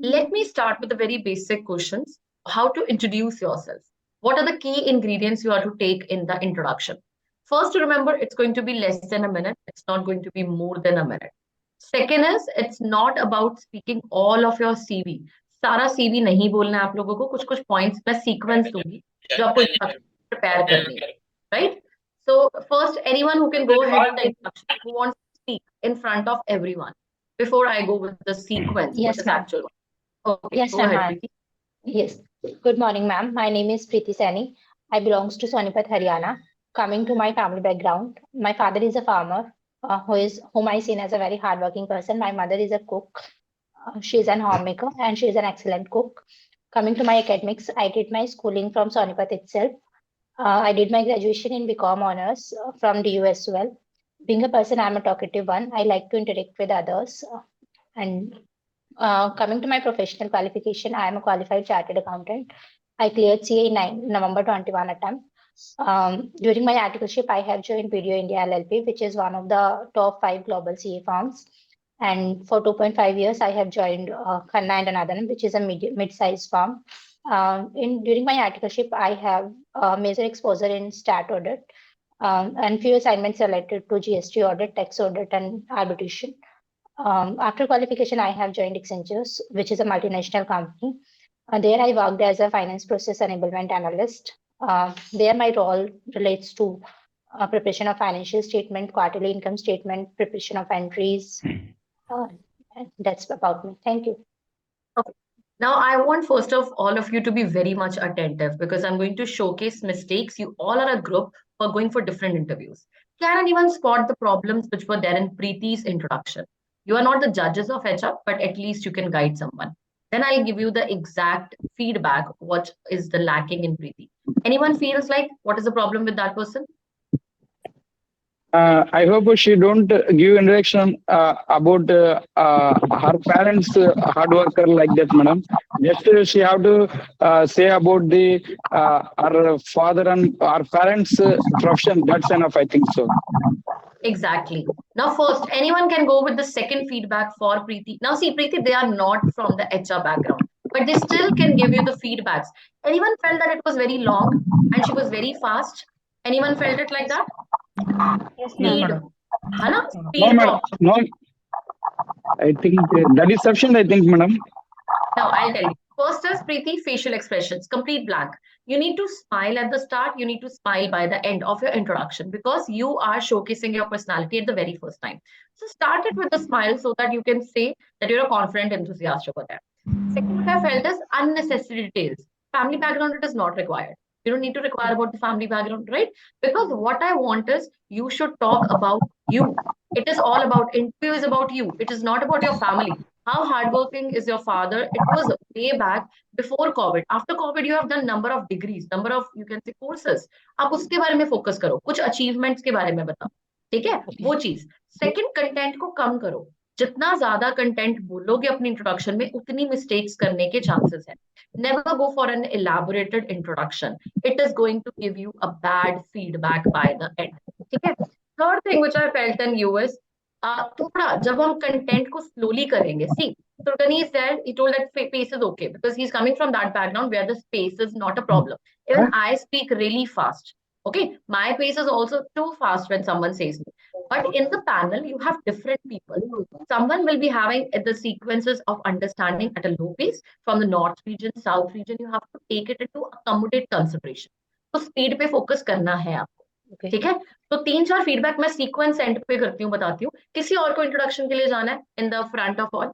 Let me start with the very basic questions. How to introduce yourself? What are the key ingredients you are to take in the introduction? First, remember, it's going to be less than a minute. It's not going to be more than a minute. Second is, it's not about speaking all of your CV. सारा CV नहीं बोलना है आप लोगों को, कुछ points मैं sequence दूंगी जो आपको prepare करनी है, right? So first, anyone who can go ahead with the introduction, who wants to speak in front of everyone before I go with the sequence, Yes, what is ma'am. actual. Okay, Yes, go ahead, ma'am. Preeti. Yes. Good morning, ma'am. My name is Preeti Saini. I belongs to Sonipat, Haryana. Coming to my family background, my father is a farmer, whom I seen as a very hardworking person. My mother is a cook. She is an homemaker and she is an excellent cook. Coming to my academics, I did my schooling from Sonipat itself. I did my graduation in BCom honors from DU as well. Being a person, I'm a talkative one. I like to interact with others. And coming to my professional qualification, I am a qualified chartered accountant. I cleared CA in November 21 attempt. During my articleship, I have joined Video India LLP, which is one of the top 5 global CA firms. And for 2.5 years, I have joined Khanna and Anadhan, which is a mid-sized firm. During my articleship, I have major exposure in stat audit and few assignments related to GST audit, tax audit, and arbitration. After qualification, I have joined Accenture, which is a multinational company. There I worked as a finance process enablement analyst. There my role relates to preparation of financial statement, quarterly income statement, preparation of entries. That's about me. Thank you. Okay. Now, I want first of all of you to be very much attentive because I'm going to showcase mistakes. You all are a group who are going for different interviews. Can anyone spot the problems which were there in Preeti's introduction? You are not the judges of HR, but at least you can guide someone. Then I'll give you the exact feedback, what is the lacking in Preeti. Anyone feels like what is the problem with that person? I hope she don't give introduction about her parents hard worker like that, madam. Just she have to say about the her father and our parents profession. That's enough, I think so. Exactly. Now, first, anyone can go with the second feedback for Preeti. Now, see, Preeti, they are not from the HR background, but they still can give you the feedbacks. Anyone felt that it was very long and she was very fast? Anyone felt it like that? Yes, Speed. ma'am. Hana? No, Speed madam. No, I think that is sufficient. I think, madam. Now, I'll tell you. First is Preeti, facial expressions, complete blank. You need to smile at the start. You need to smile by the end of your introduction because you are showcasing your personality at the very first time. So start it with a smile so that you can say that you're a confident enthusiast over there. Second, what I felt is unnecessary details. Family background, it is not required. You don't need to require about the family background, right? Because what I want is you should talk about you. It is all about, interview is about you. It is not about your family. How hardworking is your father? It was way back before COVID. After COVID, you have done number of degrees, number of, you can say, courses. आप उसके बारे में focus करो, कुछ achievements के बारे में बताओ, ठीक है? वो चीज. Second, content को कम करो. जितना ज्यादा कंटेंट बोलोगे अपनी इंट्रोडक्शन में उतनी मिस्टेक्स करने के चांसेस है. Never go for an elaborated introduction. It is going to give you a bad feedback by the end. ठीक है? Third thing which I felt in you is थोड़ा जब हम कंटेंट को स्लोली करेंगे. See, Turkani said, he told that pace is okay because he's coming from that background where the space is not a problem. Even I speak really fast. Okay, my pace is also too fast when someone says me. But in the panel, you have different people. Someone will be having the sequences of understanding at a low pace. From the north region, south region, you have to take it into accommodate consideration. तो speed पे focus करना है आपको. ठीक है, तो 3-4 feedback मैं sequence and पे करती हूँ, बताती हूँ. किसी और को इंट्रोडक्शन के लिए जाना है in the front of all?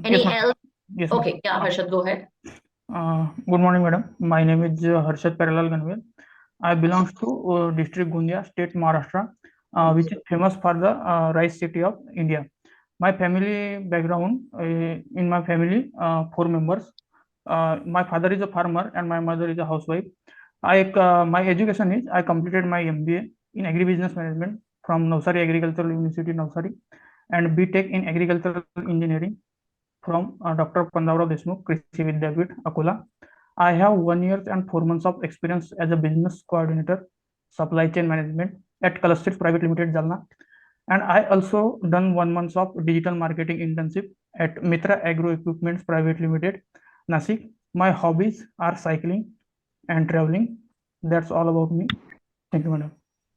Any else? Yes, okay, yeah, Harshad, go ahead. Good morning, madam. My name is Harshad Parallel Ganwal. I belong to district Gondia, state Maharashtra, which is famous for the rice city of India. My family background, in my family, 4 members. My father is a farmer and my mother is a housewife. My education is, I completed my MBA in agribusiness management from Navsari Agricultural University, Navsari, and B.Tech in agricultural engineering from Dr. Pandavra Deshmukh, Krishi Vidyapith, Akola. I have 1 year and 4 months of experience as a business coordinator, supply chain management at Clusters Private Limited, Jalna. And I also done 1 month of digital marketing internship at Mitra Agro Equipments Private Limited, Nasik. My hobbies are cycling and traveling. That's all about me. Thank you, madam.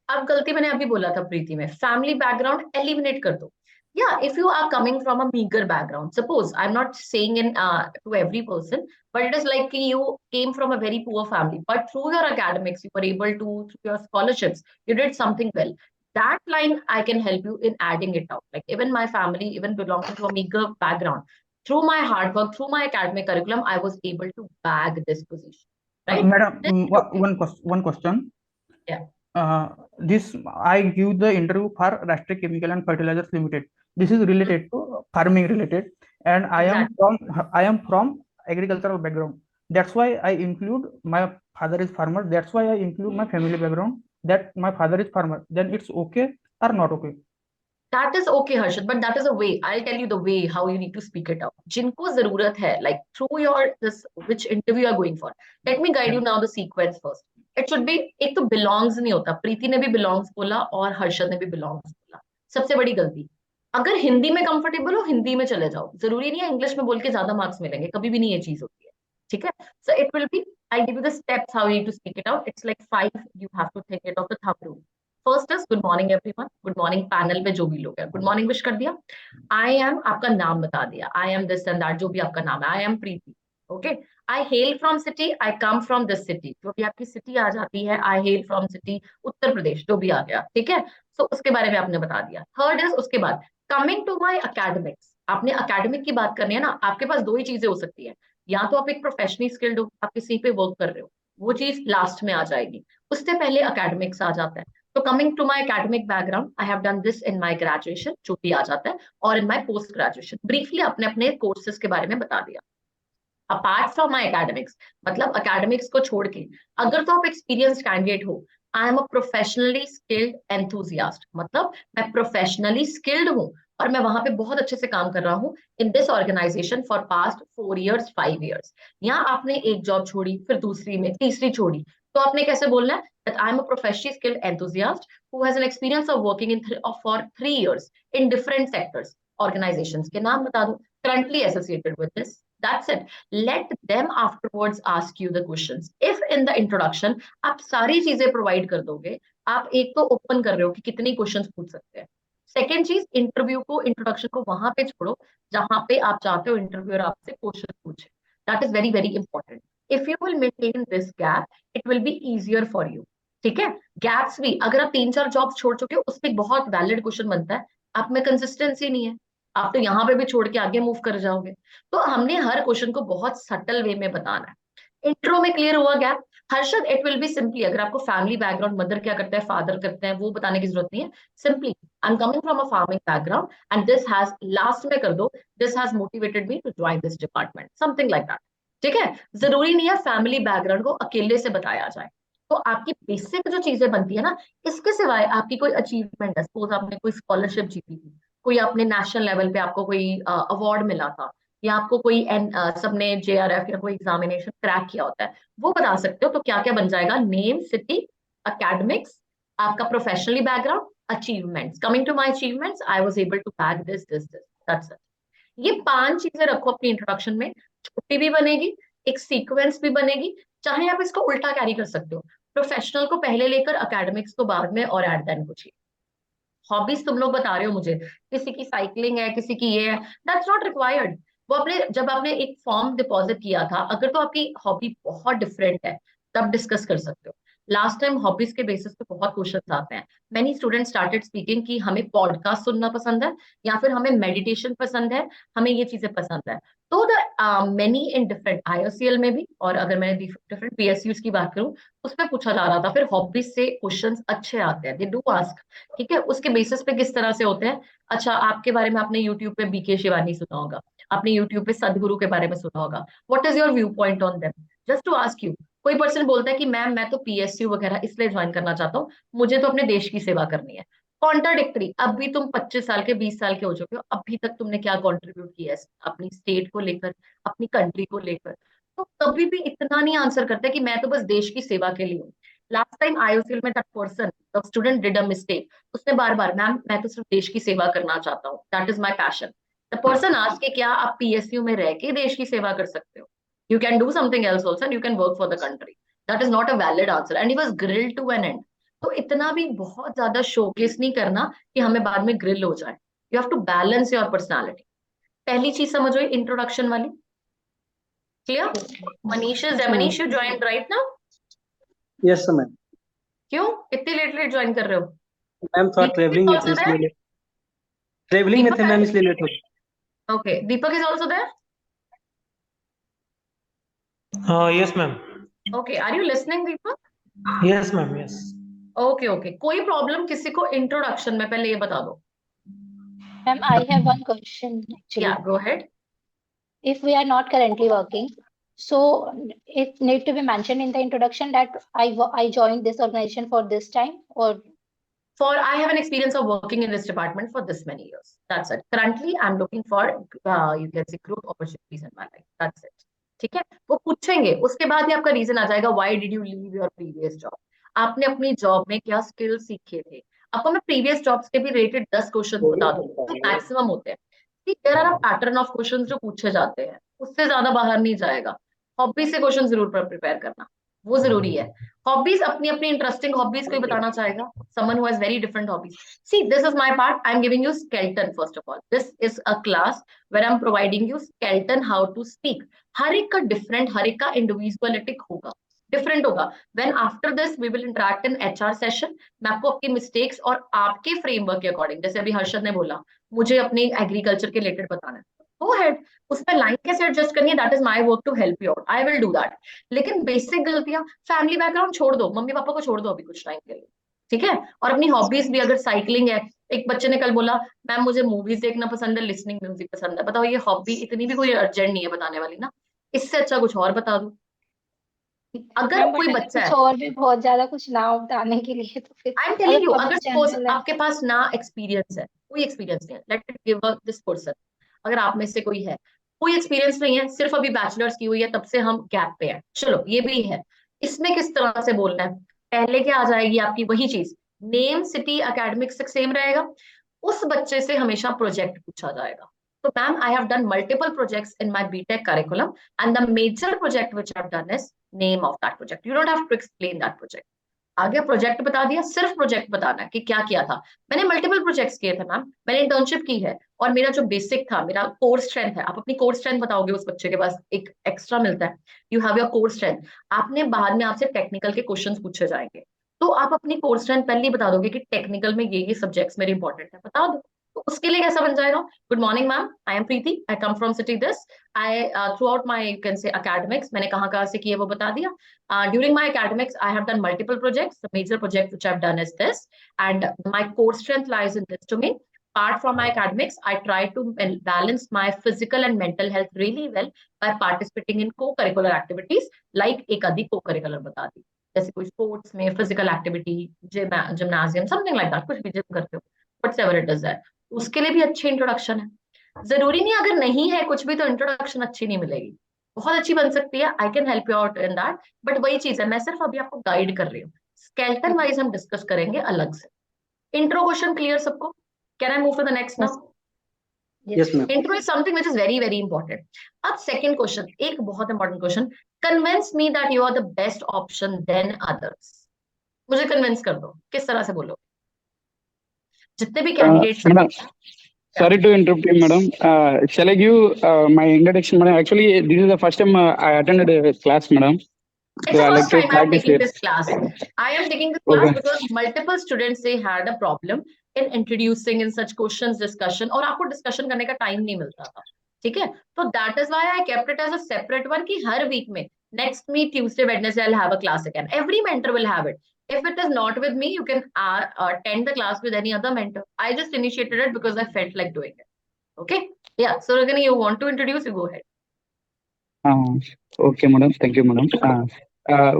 अब गलती मैंने अभी बोला था प्रीति में, family background eliminate कर दो. Yeah, if you are coming from a meager background, suppose I'm not saying in to every person, but it is like you came from a very poor family, but through your academics, you were able to, through your scholarships, you did something well. That line I can help you in adding it out. Like even my family, even belonging to a meager background, through my hard work, through my academic curriculum, I was able to bag this position. Right? Madam, one question. Yeah. This I give the interview for Rashtriya Chemical and Fertilizers Limited. This is related to farming related, and I am from agricultural background. That's why I include my father is farmer. That's why I include my family background. That my father is farmer. Then it's okay or not okay? That is okay, Harshit, but that is a way. I'll tell you the way how you need to speak it out. जिनको जरूरत है, like through your this which interview you are going for. Let me guide you now the sequence first. It should be, एक तो belongs नहीं होता. प्रीति ने भी belongs बोला और हर्षद ने भी belongs बोला. सबसे बड़ी गलती. अगर हिंदी में कंफर्टेबल हो, हिंदी में चले जाओ. जरूरी नहीं है इंग्लिश में बोल के ज्यादा मार्क्स मिलेंगे. कभी भी नहीं ये चीज होती है. ठीक है? So it will be. I'll give you the steps how you need to speak it out. It's like 5. You have to take it off the thumb rule. First is good morning everyone. Good morning panel पे जो भी लोग हैं, good morning wish कर दिया. I am, आपका नाम बता दिया. I am this and that, जो भी आपका नाम है. I am Preeti. Okay. I hello from city. I come from this city. जो भी आपकी सिटी आ जाती है. आई hello from city Uttar Pradesh, जो भी आ गया. ठीक है. सो उसके बारे में आपने बता दिया. थर्ड इज, उसके बाद कमिंग टू माई अकेडमिक्स. आपने अकेडमिक की बात करनी है ना. आपके पास दो ही चीजें हो सकती है. या तो आप एक प्रोफेशनली स्किल्ड हो, आप किसी पे वर्क कर रहे हो, वो चीज लास्ट में आ जाएगी. उससे पहले अकेडमिक्स आ जाता है. So coming to my academic background, I have done this in my graduation, जो भी आ जाता है, और in my post graduation. Briefly अपने अपने courses के बारे में बता दिया. Apart from my academics, मतलब academics को छोड़ के, अगर तो आप experienced candidate हो, I am a professionally skilled enthusiast. मतलब मैं professionally skilled हूँ और मैं वहां पे बहुत अच्छे से काम कर रहा हूँ in this organization for past 4 years, 5 years. यहाँ आपने एक जॉब छोड़ी, फिर दूसरी में, तीसरी छोड़ी, तो आपने कैसे बोलना है that I am a professionally skilled enthusiast who has an experience of working for 3 years in different sectors. Organizations के नाम बता दो, currently associated with this. That's it. Let them afterwards ask you the questions. If in the introduction आप सारी चीजें provide कर दोगे, आप एक तो ओपन कर रहे हो कि कितनी क्वेश्चंस पूछ सकते हैं. सेकेंड चीज, इंटरव्यू को, इंट्रोडक्शन को वहां पे छोड़ो जहां पे आप चाहते हो इंटरव्यूअर आपसे क्वेश्चन पूछे. That is very very important. If you will maintain this gap, it will be easier for you. ठीक है. गैप्स भी, अगर आप 3-4 जॉब छोड़ चुके हो, उसमें बहुत वैलिड क्वेश्चन बनता है, आप में कंसिस्टेंसी नहीं है, आप तो यहाँ पे भी छोड़ के आगे मूव कर जाओगे. तो हमने हर क्वेश्चन को बहुत सटल वे में बताना है. इंट्रो में क्लियर हुआ gap. Harshad, it will be simply, अगर आपको फैमिली बैकग्राउंड, मदर क्या करता है, फादर करते हैं, वो बताने की जरूरत नहीं है. Simply, I am coming from a farming background and this has, last में कर दो, this has motivated me to join this department, something like that. ठीक है. जरूरी नहीं है फैमिली बैकग्राउंड को अकेले से बताया जाए. तो आपकी बेसिक जो चीजें बनती है ना, इसके सिवाय आपकी कोई अचीवमेंट है, सपोज आपने कोई स्कॉलरशिप जीती थी, कोई आपने नेशनल लेवल पे आपको कोई अवार्ड मिला था, या आपको कोई सबने JRF या कोई एग्जामिनेशन क्रैक किया होता है, वो बता सकते हो. तो क्या क्या बन जाएगा? नेम, सिटी, एकेडमिक्स, आपका professionally background, achievements. Coming to my achievements, I was able to back this this this. That's it. ये 5 चीजें रखो अपनी इंट्रोडक्शन में. छोटी भी बनेगी, एक सीक्वेंस भी बनेगी. चाहे आप इसको उल्टा कैरी कर सकते हो, प्रोफेशनल को पहले लेकर अकेडमिक्स को बाद में, और एट द एंड पूछिए. हॉबीज तुम लोग बता रहे हो मुझे, किसी की साइकिलिंग है, किसी की ये है, दैट्स नॉट रिक्वायर्ड. वो अपने, जब आपने एक फॉर्म डिपॉजिट किया था, अगर तो आपकी हॉबी बहुत डिफरेंट है, तब डिस्कस कर सकते हो. लास्ट टाइम हॉबीज के बेसिस पे बहुत क्वेश्चन आते हैं. मेनी स्टूडेंट्स स्टार्टेड स्पीकिंग कि हमें पॉडकास्ट सुनना पसंद है, या फिर हमें मेडिटेशन पसंद है, हमें ये चीजें पसंद है. तो the many in different IOCL में भी, और अगर मैं डिफरेंट PSUs की बात करूं, उसमें पूछा जा रहा था. फिर हॉबीज से क्वेश्चंस अच्छे आते हैं, दे डू आस्क. ठीक है. उसके बेसिस पे किस तरह से होते हैं. अच्छा, आपके बारे में आपने यूट्यूब पे BK शिवानी सुना होगा, आपने यूट्यूब पे सदगुरु के बारे में सुना होगा. What is your view point on them? Just to ask you. कोई पर्सन बोलता है कि मैम मैं तो PSU वगैरह इसलिए ज्वाइन करना चाहता हूँ, मुझे तो अपने देश की सेवा करनी है. कॉन्ट्राडिक्टरी. अभी तुम 25 साल के, 20 साल के हो चुके हो, अभी तक तुमने क्या कंट्रीब्यूट किया है अपनी स्टेट को लेकर, अपनी कंट्री को लेकर? तो कभी भी इतना नहीं आंसर करते कि मैं तो बस देश की सेवा के लिए हूँ. लास्ट टाइम IOCL में that person, the student did a mistake. उसने बार बार, मैम मैं तो सिर्फ देश की सेवा करना चाहता हूँ, that is my passion. The person asked कि क्या आप पीएसयू में रह के देश की सेवा कर सकते हो? You can do something else also and you can work for the country. That is not a valid answer and he was grilled to an end. तो इतना भी बहुत ज्यादा शोकेस नहीं करना कि हमें बाद में ग्रिल हो जाए. You have to balance your personality. पहली चीज समझो, इंट्रोडक्शन वाली. Clear? Manish you join right now? Yes sir ma'am. क्यों इतनी लेट ज्वाइन कर रहे हो? मैम थोड़ा ट्रेवलिंग में थे इसलिए ट्रेवलिंग में थे मैम, इसलिए लेट हो गया. Okay, Deepak is also there? Yes, ma'am. Okay, are you listening Deepak? Yes, ma'am. Yes. Okay okay, कोई प्रॉब्लम किसी को इंट्रोडक्शन में? पहले ये बता दो. Ma'am, I have one question actually. Yeah, go ahead. If we are not currently working, so it need to be mentioned in the introduction that I joined this organization for this time, or I have an experience of working in this department for this many years. That's it. Currently, I'm looking for you can say growth opportunities in my life. That's it. ठीक है, वो पूछेंगे, उसके बाद ही आपका reason आ जाएगा why did you leave your previous job. आपने अपनी जॉब में क्या स्किल सीखे थे. आपको मैं प्रीवियस जॉब्स के भी रिलेटेड 10 क्वेश्चन बता दूं जो मैक्सिमम होते हैं. There are a pattern of question जो पूछे जाते हैं, उससे ज्यादा बाहर नहीं जाएगा. हॉबी से क्वेश्चन जरूर प्रिपेयर करना, वो जरूरी है. हॉबीज, अपनी अपनी इंटरेस्टिंग हॉबीज कोई बताना चाहेगा? Someone who has very different hobbies. See, this is my part. I am giving you skeleton. First of all, this is a class where I am providing you skeleton how to speak. हर एक का different, हर एक का इंडिविजुअलिटिक होगा, different होगा. When after this we will interact in HR session. मैं आपको आपकी मिस्टेक्स और आपके फ्रेमवर्क के अकॉर्डिंग, जैसे अभी हर्षद ने बोला मुझे अपनी एग्रीकल्चर के रिलेटेड बताना है, गो अहेड. उसमें लाइन कैसे एडजस्ट करनी है, that is my work to help you out. I will do that. लेकिन बेसिक गलतियां, फैमिली बैकग्राउंड छोड़ दो, मम्मी पापा को छोड़ दो अभी कुछ टाइम के लिए, ठीक है. और अपनी हॉबीज भी, अगर साइकिलिंग है, एक बच्चे ने कल बोला मैम मुझे मूवीज देखना पसंद है, लिसनिंग म्यूजिक पसंद है. बताओ, ये हॉबी इतनी भी कोई अर्जेंट नहीं है बताने वाली ना. इससे अच्छा कुछ और बता दो. अगर कोई बच्चा है और भी बहुत ज्यादा कुछ ना बताने के लिए, तो फिर आई एम टेलिंग यू, अगर सपोज आपके पास ना एक्सपीरियंस है, कोई एक्सपीरियंस नहीं है, let it give this person. अगर आप में से कोई है, कोई एक्सपीरियंस नहीं है, सिर्फ अभी बैचलर्स की हुई है, तब से हम गैप पे हैं, चलो ये भी है. इसमें किस तरह से बोलना है? पहले क्या आ जाएगी आपकी वही चीज, नेम, सिटी, एकेडमिक्स सेम रहेगा. उस बच्चे से हमेशा प्रोजेक्ट पूछा जाएगा. So ma'am, I have done multiple projects in my B.Tech curriculum, and the major project which I've done is name of that project. You don't have to explain that project. आगे project बता दिया, सिर्फ project बताना कि क्या किया था. मैंने मल्टीपल प्रोजेक्ट्स किए थे मैम, मैंने इंटर्नशिप की है, और मेरा जो बेसिक था, मेरा कोर स्ट्रेंथ है. आप अपनी कोर स्ट्रेंथ बताओगे, उस बच्चे के पास एक एक्स्ट्रा मिलता है. You have your core strength. आपने बाद में आपसे टेक्निकल के क्वेश्चंस पूछे जाएंगे, तो आप अपनी कोर स्ट्रेंथ पहले ही बता दोगे कि टेक्निकल में ये सब्जेक्ट्स मेरे इंपॉर्टेंट है, बता दो. तो उसके लिए कैसा बन जाएगा? Good morning ma'am, I M Preeti, I come from city this. I through out my, you can से एकेडमिक्स, मैंने कहाँ से किए वो बता दिया. During my academics, I have done multiple projects. The major project which I've done is this, and my core strength lies in this domain. Apart from my academics, I try to balance my physical and mental health really well by participating in co-curricular activities, like एक आधी co-curricular बता दी, जैसे कोई sports में physical activity, gymnasium, something like that, कुछ भी gym करते हो, whatever it is that. उसके लिए भी अच्छी इंट्रोडक्शन है. जरूरी नहीं अगर नहीं है कुछ भी तो इंट्रोडक्शन अच्छी नहीं मिलेगी, बहुत अच्छी बन सकती है. I can help you out in that, but वही चीज है, मैं सिर्फ अभी आपको गाइड कर रही हूँ. स्केलेटन वाइज हम डिस्कस करेंगे अलग से. इंट्रो क्वेश्चन क्लियर सबको? Can I move to the next now? Yes ma'am. Intro is something which is very very important. अब सेकंड क्वेश्चन, एक बहुत important question. Convince me that you are the best option then others. मुझे convince कर दो, किस तरह से बोलो? जितने भी candidates. Sorry to interrupt you, madam. Shall I give my introduction, madam? Actually, this is the first time I attended a class, madam. It's the first time I am taking this class. I am taking this class because multiple students they had a problem in introducing in such questions discussion, और आपको discussion करने का time नहीं मिलता था, ठीक है. तो that is why I kept it as a separate one कि हर वीक में next me Tuesday, Wednesday I'll have a class again. Every mentor will have it. If it is not with me, you can attend the class with any other mentor. I just initiated it because I felt like doing it. Okay? Yeah. So, Ragini, you want to introduce? You go ahead. Okay, madam. Thank you, madam.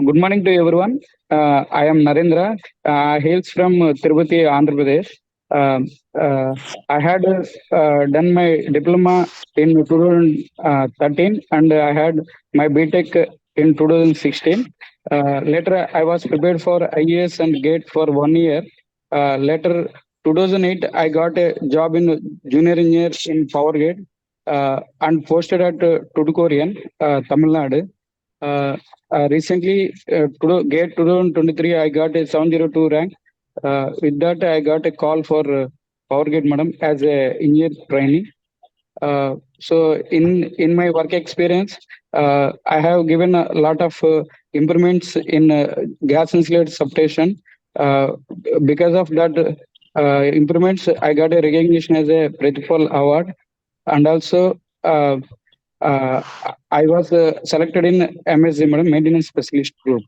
Good morning to everyone. I am Narendra. I hails from Tirupati, Andhra Pradesh. I had done my diploma in 2013 and I had my B.Tech in 2016. Later, I was prepared for IAS and GATE for 1 year. Later, 2008, I got a job in junior engineer in Power Grid and posted at Tudukorian, Tamil Nadu. Recently, GATE 2023, I got a 702 rank. With that, I got a call for Power Grid, madam, as a engineer trainee. So in my work experience, I have given a lot of improvements in gas insulated substation. Because of that improvements, I got a recognition as a Pratipal Award, and also I was selected in MSc, madam, maintenance specialist group.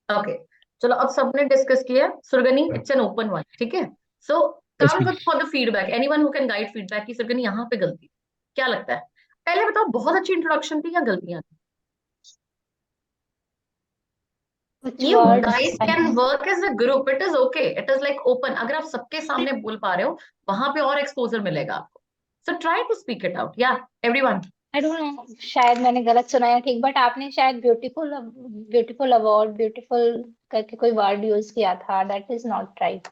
Okay, चलो अब सबने discuss किया. सुरगनी, it's an open one, ठीक है? So come with for the feedback. Anyone who can guide feedback कि सुरगनी यहाँ पे गलती क्या लगता है? पहले बताओ, बहुत अच्छी इंट्रोडक्शन थी या गलतियां थी? You guys can work as a group. It is okay. It is like open. अगर आप सबके सामने बोल पा रहे हो, वहां पे और एक्सपोजर मिलेगा आपको. So try to speak it out. Yeah, everyone. I don't know, शायद मैंने गलत सुना है, ठीक, बट आपने शायद ब्यूटीफुल अवार्ड, ब्यूटीफुल करके कोई वर्ड यूज किया था. That is not right.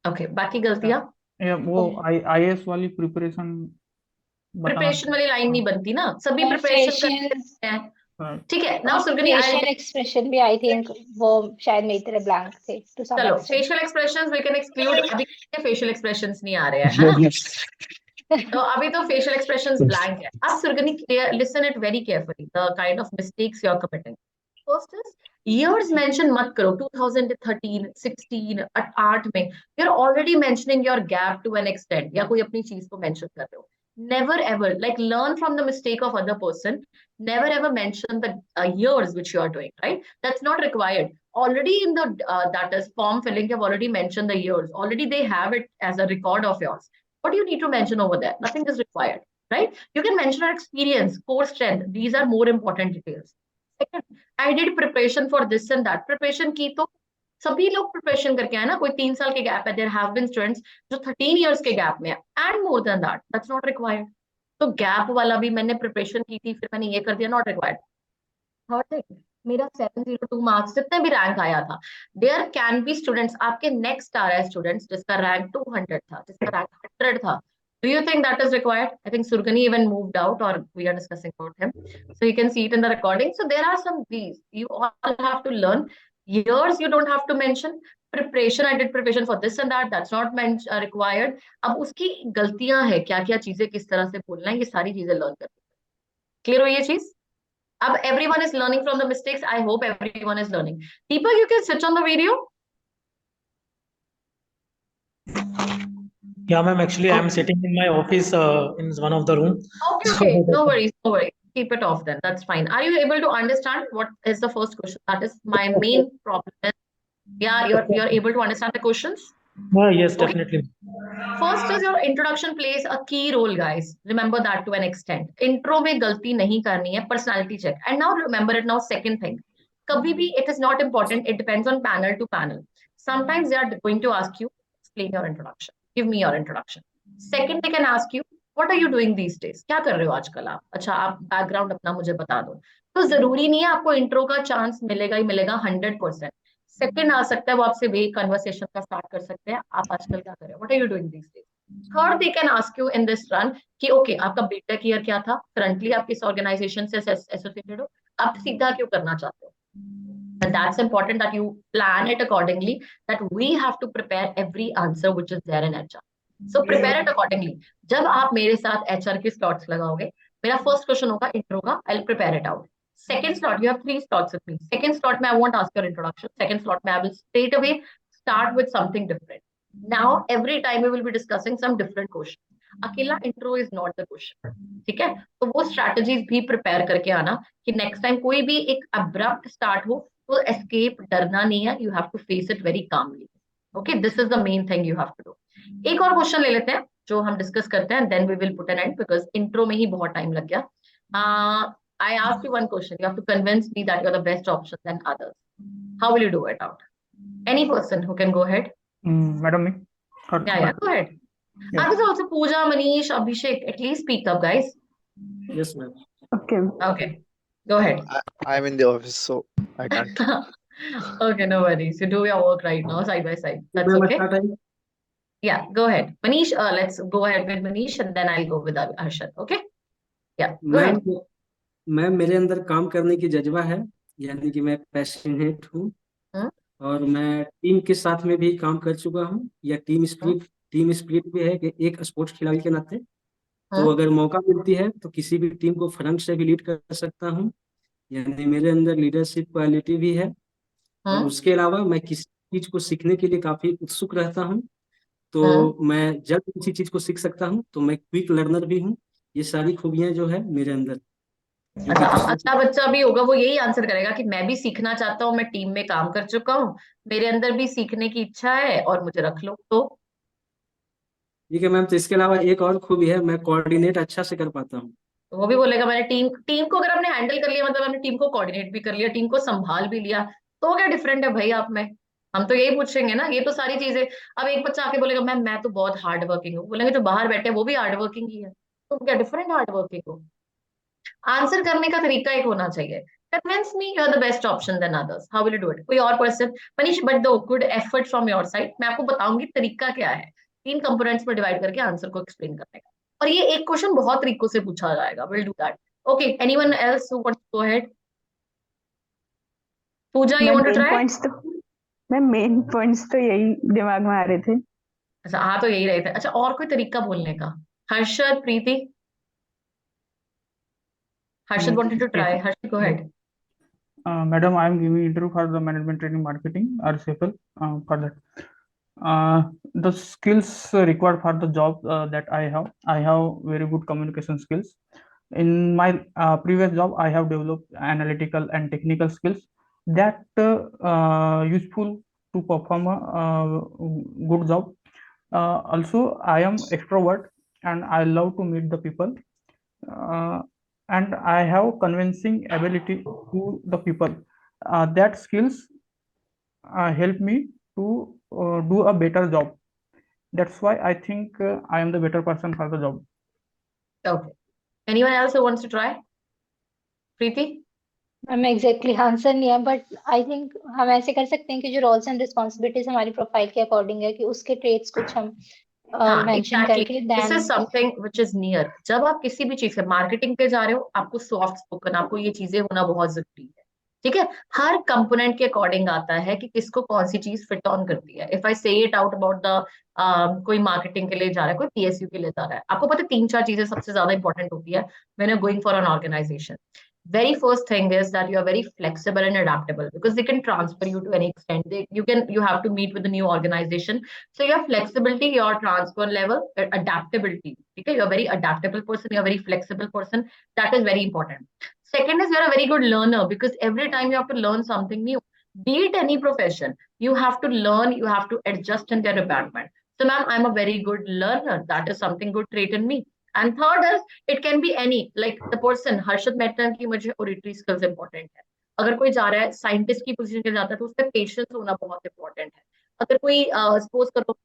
Okay, बाकी गलतियां? वो आईएएस वाली प्रिपरेशन वाली लाइन नहीं बनती ना, सभी प्रिपरेशन करते हैं. ठीक है. नाउ सुरगनी, फेशियल एक्सप्रेशन भी आई थिंक वो शायद मेरी तरह ब्लैंक थे. चलो, facial expressions we can exclude. अभी फेशियल एक्सप्रेशंस नहीं आ रहे हैं, है ना? तो अभी तो facial expressions blank है. अब सुरगनी, listen it very carefully. The kind of mistakes you are committing. First is years mention मत करो. 2013, 16, 8 में you're already mentioning your gap to an extent. या कोई अपनी चीज को mention कर रहे हो. Never ever, like, learn from the mistake of other person. Never ever mention the years which you are doing, right? That's not required. Already in the that is form filling, you have already mentioned the years. Already they have it as a record of yours. What do you need to mention over there? Nothing is required, right? You can mention your experience, core strength. These are more important details. Second, I did preparation for this and that. Preparation की तो सभी लोग preparation करके आए ना. कोई 3 साल के गैप है. There have been students जो 13 years के गैप में है, and more than that. That's not required. तो गैप वाला भी मैंने प्रिपरेशन की थी, फिर मैंने ये कर दिया, not required. Third thing, मेरा 702 मार्क्स जितने भी रैंक आया था, देयर कैन बी स्टूडेंट्स, आपके नेक्स्ट आ रहा है स्टूडेंट्स जिसका रैंक 200 था, जिसका रैंक 100 था. Do you think that is required? I think Surgani even moved out, or we are discussing about him, so you can see it in the recording. So there are some these you all have to learn. Years you don't have to mention. Preparation, I did preparation for this and that, that's not required. अब उसकी गलतियां है, क्या क्या चीजें किस तरह से बोलना है, ये सारी चीजें लर्न करनी है. क्लियर हो ये चीज? अब everyone is learning from the mistakes. I hope everyone is learning. Deepak, you can switch on the video. Yeah, ma'am. Actually, I'm sitting in my office in one of the room. Okay. No worries. No worries. Keep it off then. That's fine. Are you able to understand what is the first question? That is my main problem. Yeah, you're able to understand the questions? Yes, definitely. First is your introduction plays a key role, guys. Remember that to an extent. Intro में गलती नहीं करनी है. Personality check. And now remember it now. Second thing, कभी भी it is not important. It depends on panel to panel. Sometimes they are going to ask you, explain your introduction. Give me your introduction. Second, they can ask you, what are you doing these days? क्या कर रहे हो आजकल आप? अच्छा, आप background अपना मुझे बता दो. तो जरूरी नहीं है आपको intro का chance मिलेगा ही मिलेगा 100%. सेकंड आ सकता है, वो आपसे वे कन्वर्सेशन का स्टार्ट कर सकते हैं. आप आजकल क्या कर रहे हो? What are you doing this days? Third, they can ask you in this run कि ओके, आपका बीटेक ईयर क्या था, करंटली आप किस ऑर्गेनाइजेशन से एसोसिएटेड हो, आप सीधा क्यों करना चाहते हो. And that's important that you plan it accordingly, that we have to prepare every answer which is there in HR. So prepare it accordingly. जब आप मेरे साथ HR के स्लॉट्स लगाओगे, मेरा फर्स्ट क्वेश्चन होगा इंट्रो का. I'll prepare it out. Second slot, you have 3 slots with me. Second slot, I won't ask your introduction. Second slot, I will straight away start with something different. Now, every time we will be discussing some different questions. अकेला intro is not the question. ठीक है? तो वो strategies भी prepare करके आना कि next time कोई भी एक abrupt start हो तो escape डरना नहीं है. You have to face it very calmly. Okay, this is the main thing you have to do. एक और क्वेश्चन ले लेते हैं जो हम डिस्कस करते हैं, then we will put an end because intro में ही बहुत टाइम लग गया. I asked you one question. You have to convince me that you're the best option than others. How will you do it out? Any person who can go ahead? Madam, me? Yeah, go ahead. Yeah. Others also, Pooja, Manish, Abhishek, at least speak up, guys. Yes, ma'am. Okay, go ahead. I'm in the office, so I can't. Okay, no worries. You do your work right now, side by side. That's ma'am okay. अच्छा time. Yeah, go ahead. Manish, let's go ahead with Manish and then I'll go with Arshad. Okay? Yeah, go ma'am ahead. Ma'am मेरे अंदर काम करने की जज्बा है, यानी कि मैं पैशनेट हूँ। Hmm? और मैं टीम के साथ में भी काम कर चुका हूँ, या Hmm? टीम स्पिरिट भी है कि एक स्पोर्ट्स खिलाड़ी के नाते। तो Hmm? अगर मौका मिलती है तो किसी भी टीम को फ्रंट से भी लीड कर सकता हूँ, यानी मेरे अंदर लीडरशिप क्वालिटी भी है। और Hmm? उसके अलावा मैं किसी चीज को सीखने के लिए काफी उत्सुक रहता हूँ, Hmm? तो मैं जल्द किसी चीज को सीख सकता हूँ, तो मैं क्विक लर्नर भी हूँ। ये सारी खूबियां जो है मेरे अंदर, जो अच्छा, कि अब दूसरे। अच्छा बच्चा भी होगा वो यही आंसर करेगा कि मैं भी सीखना चाहता हूँ, मैं टीम में काम कर चुका हूँ, मेरे अंदर भी सीखने की इच्छा है और मुझे रख लो। तो ठीक है मैम, तो इसके अलावा एक और खूबी है, मैं कोऑर्डिनेट अच्छा से कर पाता हूँ। वो भी बोलेगा मैंने टीम टीम को अगर आपने हैंडल कर लिया, मतलब आपने टीम को कोऑर्डिनेट भी कर लिया, टीम को संभाल भी लिया, तो क्या डिफरेंट है भाई आप में? हम तो यही पूछेंगे ना, ये तो सारी चीजें। अब एक बच्चा आके बोलेगा मैम मैं तो बहुत हार्ड वर्किंग हूँ, बोलेंगे जो बाहर बैठे हैं वो भी हार्ड वर्किंग ही है, तो क्या डिफरेंट हार्ड वर्किंग हो? आंसर करने का तरीका एक होना चाहिए। Convince me you are the best option then others, how will you do it? कोई और person? Manish, but do good effort from your side. मैं आपको बताऊंगी तरीका क्या है, 3 कंपोनेंट्स में डिवाइड करके आंसर को एक्सप्लेन करने का। और ये एक क्वेश्चन बहुत तरीकों से पूछा जाएगा, will do that. Okay, anyone else who wants to go ahead? Pooja, you ma'am want to main try? Points तो मैम मेन पॉइंट्स तो यही दिमाग में आ रहे थे। अच्छा, हाँ तो यही रहे थे। अच्छा, और कोई तरीका बोलने का? Harshad, Preeti? Harshad wanted to Yes, try, Harshad go ahead. madam, I am giving interview for the management training marketing or CFL for that. The skills required for the job that I have very good communication skills. In my previous job, I have developed analytical and technical skills that useful to perform a good job. Also, I am extrovert and I love to meet the people. Uh, and I have convincing ability to the people. That skills help me to do a better job. That's why I think I am the better person for the job. Okay, anyone else who wants to try? Preeti? Ma'am exactly answer नहीं है, but I think हम ऐसे कर सकते हैं कि जो roles and responsibilities हमारी प्रोफाइल के अकॉर्डिंग है, कि उसके ट्रेट्स कुछ हम हाँ मेंशन एग्जैक्टली, करके this is then. Something which is near. जब आप किसी भी चीज से मार्केटिंग पे जा रहे हो, आपको सॉफ्ट स्पोकन, आपको ये चीजें होना बहुत जरूरी है। ठीक है, हर कंपोनेंट के अकॉर्डिंग आता है कि किसको कौन सी चीज फिट ऑन करती है। इफ आई से इट आउट अबाउट द कोई मार्केटिंग के लिए जा रहा है, कोई पीएसयू के लिए जा रहा है, आपको पता है 3-4 चीजें सबसे ज्यादा इंपॉर्टेंट होती है when you going for an organisation. Very first thing is that you are very flexible and adaptable, because they can transfer you to any extent. You have to meet with the new organization. So your flexibility, your transfer level, adaptability. Okay, you're a very adaptable person, you're a very flexible person. That is very important. Second is you're a very good learner, because every time you have to learn something new, be it any profession, you have to learn, you have to adjust in their environment. So ma'am, I'm a very good learner. That is something good trait in me. And third is it can be any, like the person Harshad Mehta की मुझे oratory skills important है। अगर कोई जा रहा है scientist की position के जाता है तो उसका पेशेंस होना बहुत इंपॉर्टेंट है। अगर कोई सपोज करो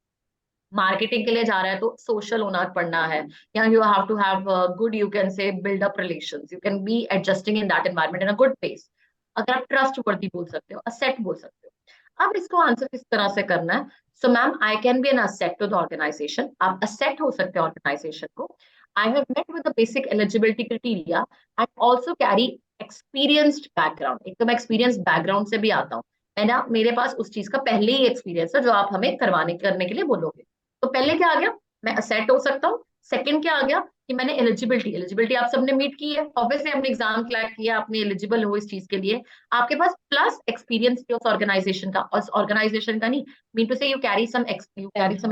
मार्केटिंग के लिए जा रहा है तो सोशल होना पड़ना है, या you have to have good, you can say build up relations, you can be adjusting in that environment in a good pace. अगर आप ट्रस्ट वर्दी बोल सकते हो, असेट बोल सकते हो। अब इसको आंसर किस तरह से करना है? So ma'am, I can be an asset to the organisation. आप असेट हो सकते हैं ऑर्गेनाइजेशन को। I have met with the basic eligibility criteria and also carry experienced background. एक तो मैं experienced background से भी आता हूँ, है ना, मेरे पास उस चीज का पहले ही एक्सपीरियंस है जो आप हमें करने के लिए बोलोगे। तो पहले क्या आ गया, मैं असेट हो सकता हूँ। सेकंड क्या आ गया कि मैंने एलिजिबिलिटी आप सबने मीट की है, ऑब्वियसली आपने एग्जाम क्रैक किया, आपने एलिजिबल हो इस चीज के लिए, आपके पास प्लस एक्सपीरियंस उस ऑर्गेनाइजेशन का, और ऑर्गेनाइजेशन का नहीं, mean to say you carry some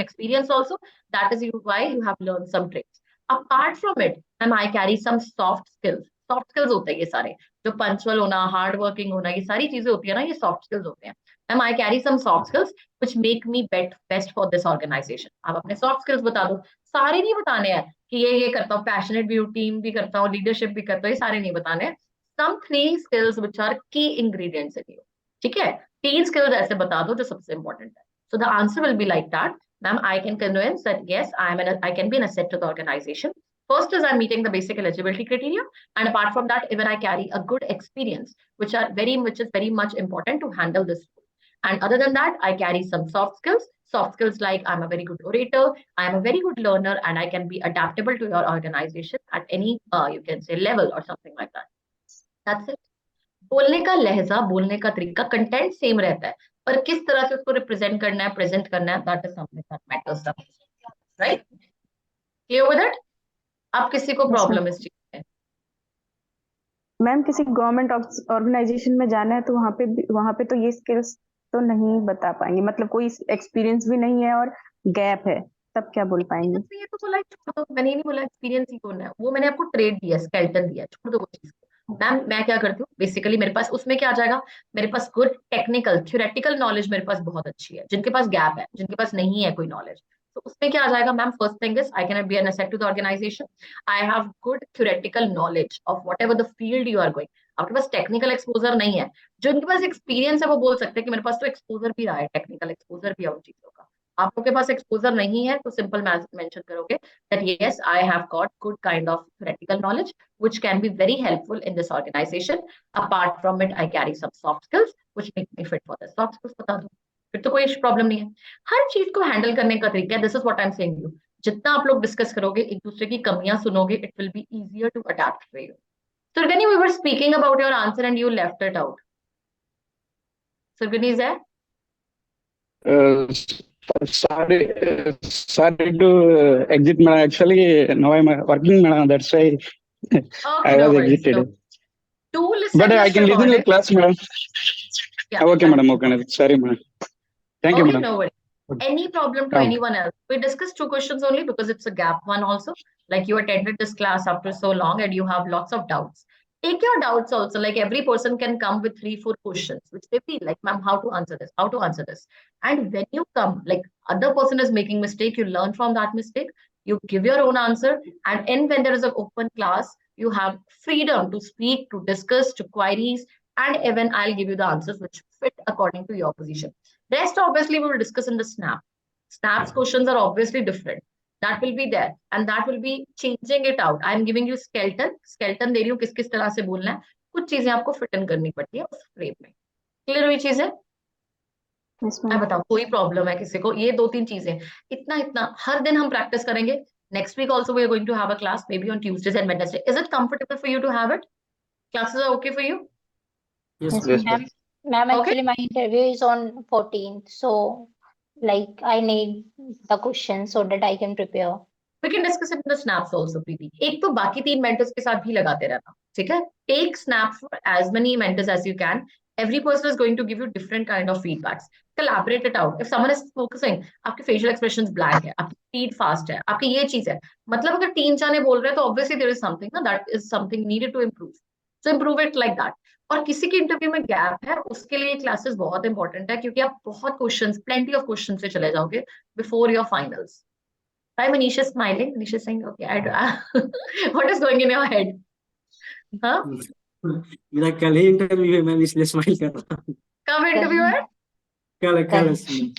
experience also, that is you why you have learn some tricks. Apart from it, ma'am I carry some soft skills. Soft skills होते हैं ये सारे, जो पंचुअल होना, हार्ड वर्किंग होना, ये सारी चीजें होती है ना, ये सॉफ्ट स्किल्स होते हैं। Ma'am I carry some soft skills which make me best for this organisation. आप अपने सॉफ्ट स्किल्स बता दो, सारे नहीं बताने हैं कि ये करता हूँ, पैशनेट भी हूँ, टीम भी करता हूँ, लीडरशिप भी करता हूँ, ये सारे नहीं बताने हैं। सम 3 skills which are key ingredients in you। ठीक है, 3 skills ऐसे बता दो जो सबसे इंपॉर्टेंट है। So the answer will be like that. Ma'am, I can convince that yes, I can be an asset to the organization. First is I'm meeting the basic eligibility criteria, and apart from that, even I carry a good experience, which is very much important to handle this role. And other than that, I carry some soft skills. Soft skills like I'm a very good orator, I'm a very good learner, and I can be adaptable to your organization at any, you can say, level or something like that. That's it. बोलने का लहजा, बोलने का तरीका, content same रहता है, पर किस तरह से उसको रिप्रेजेंट करना है, प्रेजेंट करना है, that is something that matters the most, right? Clear with it? आप किसी को प्रॉब्लम इस चीज में? मैम किसी गवर्नमेंट ऑर्गेनाइजेशन में जाना है तो वहां पे तो ये स्किल्स तो नहीं बता पाएंगे, मतलब कोई एक्सपीरियंस भी नहीं है और गैप है, तब क्या बोल पाएंगे? ये तो बोला, छोड़ दो, मैंने नहीं बोला एक्सपीरियंस ही कौन है, वो मैंने आपको ट्रेड दिया, स्केलेटन दिया, छोड़ दो वो चीज को। मैम मैं क्या करती हूँ बेसिकली, मेरे पास उसमें क्या आ जाएगा, मेरे पास गुड टेक्निकल थ्योरेटिकल नॉलेज मेरे पास बहुत अच्छी है, जिनके पास गैप है, जिनके पास नहीं है कोई नॉलेज, तो उसमें क्या आ जाएगा ma'am, first thing is I can be an asset to the organisation, I have good theoretical knowledge of whatever the field you are going. आपके पास टेक्निकल एक्सपोजर नहीं है, जो इनके पास एक्सपीरियंस है वो बोल सकते हैं कि मेरे पास तो एक्सपोजर भी रहा है, टेक्निकल एक्सपोजर भी है उन चीजों का। आप लोगों के पास एक्सपोजर नहीं है तो सिंपल मेंशन करोगे that yes, I have got good kind of theoretical knowledge which can be very helpful in this organization. Apart from it, I carry some soft skills which make me fit for this. Soft skills बता दो, फिर तो कोई problem नहीं है। हर चीज को handle करने का तरीका है, this is what I am saying you. जितना आप लोग डिस्कस करोगे, एक दूसरे की कमियां सुनोगे, it will be easier to adapt for you. Surgani, we were speaking about your answer and you left it out. Surgani is there? Sorry to exit, madam. Actually, now I'm working, madam. That's why I no was worries, exited. no. Do listen. But I can listen to the class, madam. Yeah, Okay, madam. Okay, sorry, madam. Thank you, okay, madam. no worries. Any problem to anyone else? We discussed 2 questions only because it's a gap one also. Like you attended this class after so long and you have lots of doubts. Take your doubts also. Like every person can come with 3-4 questions, which they feel like, ma'am, how to answer this? How to answer this? And when you come, like other person is making mistake, you learn from that mistake. You give your own answer. And when there is an open class, you have freedom to speak, to discuss, to queries. And even I'll give you the answers which fit according to your position. Rest, obviously, we will discuss in the snap. Snap's questions are obviously different. That will be there. And that will be changing it out. I'm giving you skeleton. Skeleton दे रही हूँ किस तरह से बोलना है. कुछ चीजें आपको फिट इन करनी पड़ती है उस फ्रेम में. क्लियर हुई चीजें? मैं बताओ, कोई प्रॉब्लम है किसी को? ये 2-3 चीजें. इतना हर दिन हम प्रैक्टिस करेंगे. Next week also we are going to have a class, maybe on Tuesdays and Wednesdays. Is it comfortable for you to have it? Classes are okay for you? Yes, ma'am. Ma'am, actually my interview is on 14th, so like I need the questions so that I can prepare. We can discuss it in the snaps also, Preeti. एक तो बाकी 3 mentors के साथ भी लगाते रहना, ठीक है? Take snaps for as many mentors as you can. Every person is going to give you different kind of feedbacks. Collaborate it out. If someone is focusing, आपके facial expressions blank है, आपकी speed fast है, आपकी ये चीज है, मतलब अगर 3 जाने बोल रहे हैं तो obviously there is something ना, that is something needed to improve. So improve it like that. और किसी के इंटरव्यू में गैप है, उसके लिए क्लासेस बहुत इंपॉर्टेंट है, क्योंकि आप बहुत क्वेश्चंस, plenty of questions से चले जाओगे before your finals. Hi, Manish is smiling. Manish is saying, okay, what is going in your head? Huh? मेरा कल ही इंटरव्यू है, मैं इसलिए स्माइल कर रहा हूँ. कब इंटरव्यू है? कल interview.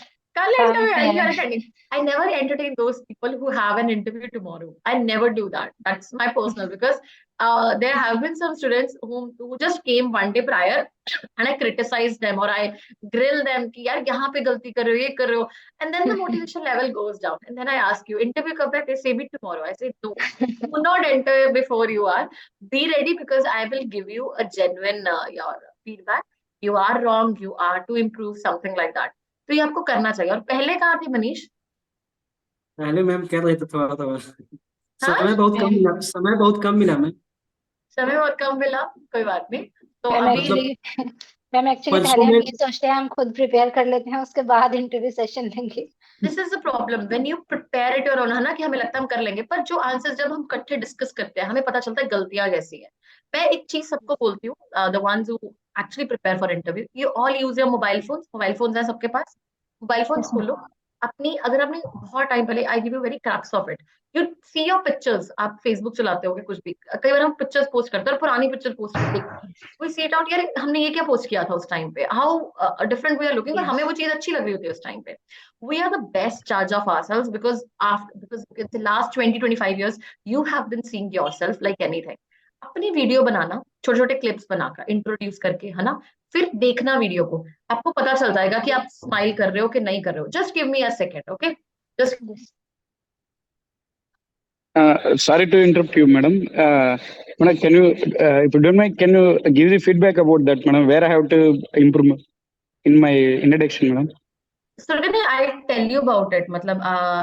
I never entertain those people who have an interview tomorrow. I never do that. That's my personal, because there have been some students who just came one day prior and I criticized them or I grill them कि यार यहाँ पे गलती कर रहे हो, ये कर रहे हो, and then the motivation level goes down. And then I ask you, interview कब है? They say me tomorrow. I say no, do not enter before you are. Be ready, because I will give you a genuine your feedback. You are wrong. You are to improve, something like that. तो ये आपको करना चाहिए. और पहले कहाँ थे मनीष? पहले मैम कर रहे थे थोड़ा समय बहुत कम मिला. समय बहुत कम मिला कोई बात नहीं. तो मैम एक्चुअली पहले हम ये सोचते हैं हम खुद प्रिपेयर कर लेते हैं, उसके बाद इंटरव्यू सेशन लेंगे. This is the problem when you prepare it your own, है ना, कि हमें लगता है हम कर लेंगे, पर जो आंसर्स जब हम इकट्ठे डिस्कस करते हैं हमें पता चलता है गलतियां कैसी है. मैं एक चीज सबको बोलती हूँ, the ones who actually prepare for interview, you all use your mobile phones है सबके पास. मोबाइल फोन्स खोलो, अपनी, अगर आपने बहुत टाइम पहले, I give you very cracks of it, you see your pictures, आप फेसबुक चलाते होगे कुछ भी, कई बार हम पिक्चर्स पोस्ट करते हैं और पुरानी पिक्चर पोस्ट देखते हैं, वी सी इट आउट, यार हमने ये क्या पोस्ट किया था उस टाइम पे, how different we are looking, और हमें वो चीज अच्छी लग रही होती है उस टाइम पे. We are the best judge of ourselves because in the last 20-25 years you have been seeing yourself like anything. अपनी वीडियो बनाना, छोटे छोटे क्लिप्स बनाकर इंट्रोड्यूस करके, है ना, फिर देखना वीडियो को, आपको पता चल जाएगा कि आप स्माइल कर रहे हो कि नहीं कर रहे हो. Just give me a second, okay, just. Sorry to interrupt you, madam. Madam, can you, if you don't mind, can you give the feedback about that, madam? Where I have to improve in my introduction, madam? सुरगने, I tell you about it. मतलब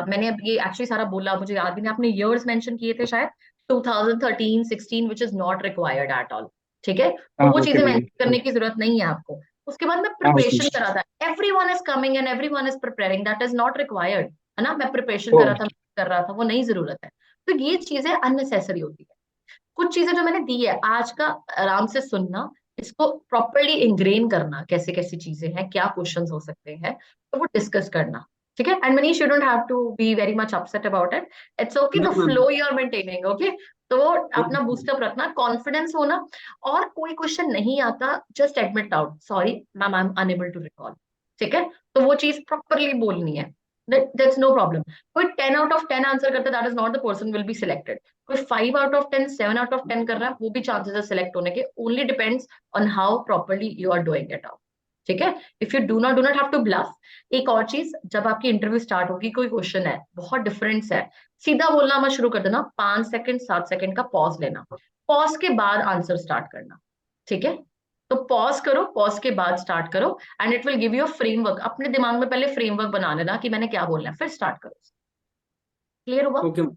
मैंने अब ये actually सारा बोला, मुझे याद भी नहीं, आपने ईयर्स मेंशन किए थे शायद 2013, 16, which is not required at all. ठीक है, तो वो Okay, चीजें madam. मेंशन करने की जरूरत नहीं है आपको. उसके बाद मैं Okay. प्रिपरेशन करा था, everyone is coming and everyone is preparing, that is not required, है ना. मैं प्रिपरेशन Oh. करा था, कर रहा था, वो नहीं जरूरत है. तो ये चीजें अननेसेसरी होती है. कुछ चीजें जो मैंने दी है आज का, आराम से सुनना, इसको प्रॉपरली इंग्रेन करना, कैसे कैसी चीजें हैं, क्या क्वेश्चंस हो सकते हैं, तो वो डिस्कस करना. ठीक है, and Manish, you don't have to be very much upset about it, it's okay, the No, ma'am. Flow you are maintaining, okay. तो वो अपना बूस्टअप रखना, कॉन्फिडेंस होना, और कोई क्वेश्चन नहीं आता, just admit out, sorry ma'am, I am unable to recall. ठीक है, तो वो चीज प्रॉपरली बोलनी है, दैट्स नो प्रॉब्लम. कोई 10 आउट ऑफ 10 आंसर करता है, that is not the person will be selected. कोई 5 आउट ऑफ 10, 7 आउट ऑफ 10 कर रहा है, वो भी चांसेस है सिलेक्ट होने के, only depends on how properly you are doing it out. ठीक है, if you do not have to bluff. एक और चीज, जब आपकी इंटरव्यू स्टार्ट होगी, कोई क्वेश्चन है बहुत डिफरेंस है, सीधा बोलना मत शुरू कर देना, 5 सेकंड 7 सेकंड का पॉज लेना, पॉज के बाद आंसर स्टार्ट करना. ठीक है, तो पॉज करो, पॉज के बाद स्टार्ट करो, and it will give you a framework. अपने दिमाग में पहले फ्रेमवर्क बना लेना कि मैंने क्या बोलना है, फिर स्टार्ट करो. क्लियर हुआ? Okay.